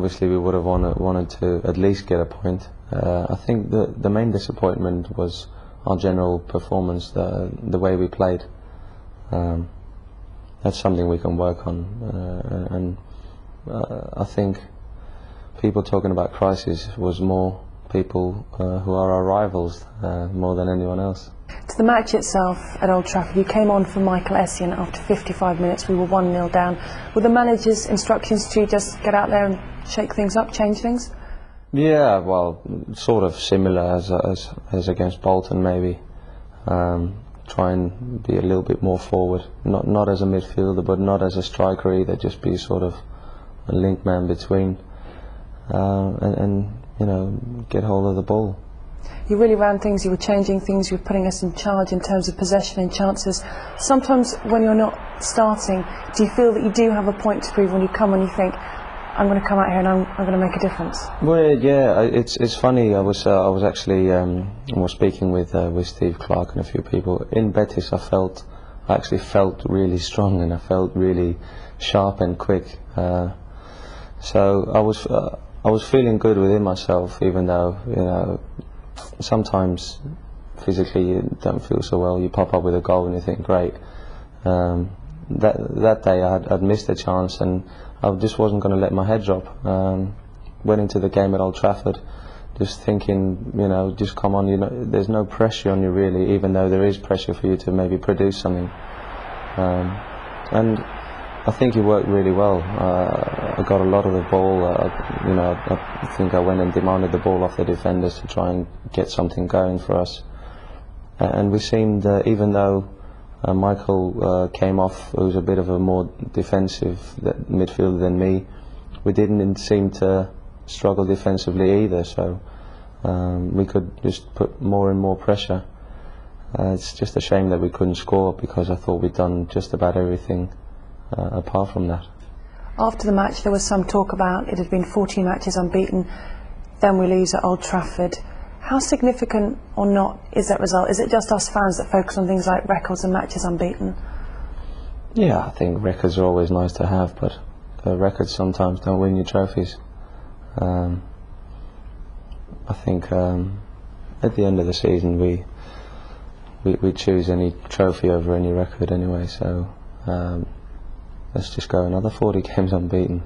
obviously we would have wanted to at least get a point. I think the main disappointment was our general performance, the way we played. That's something we can work on, and I think people talking about crisis was more people who are our rivals more than anyone else. To the match itself at Old Trafford, you came on for Michael Essien after 55 minutes. We were 1-0 down. Were the manager's instructions to just get out there and shake things up, change things? Yeah, well, sort of similar as against Bolton, maybe. Try and be a little bit more forward, not as a midfielder, but not as a striker either. Just be sort of a link man between, and you know, get hold of the ball. You really ran things, you were changing things, you were putting us in charge in terms of possession and chances. Sometimes when you're not starting, do you feel that you do have a point to prove when you come and you think, I'm going to come out here and I'm going to make a difference? Well, yeah, it's funny. I was actually was speaking with Steve Clark and a few people in Betis. I actually felt really strong and I felt really sharp and quick. So I was feeling good within myself, even though, you know, sometimes physically you don't feel so well. You pop up with a goal and you think, great. That day I'd missed a chance and I just wasn't going to let my head drop. Went into the game at Old Trafford just thinking, you know, just come on, you know, there's no pressure on you really, even though there is pressure for you to maybe produce something. And I think it worked really well. I got a lot of the ball. You know, I think I went and demanded the ball off the defenders to try and get something going for us. And we seemed, even though Michael came off, who was a bit of a more defensive midfielder than me, we didn't seem to struggle defensively either, so we could just put more and more pressure. It's just a shame that we couldn't score, because I thought we'd done just about everything apart from that. After the match there was some talk about it had been 14 matches unbeaten, then we lose at Old Trafford. How significant or not is that result? Is it just us fans that focus on things like records and matches unbeaten? Yeah, I think records are always nice to have, but records sometimes don't win you trophies. I think at the end of the season we choose any trophy over any record anyway, so let's just go another 40 games unbeaten.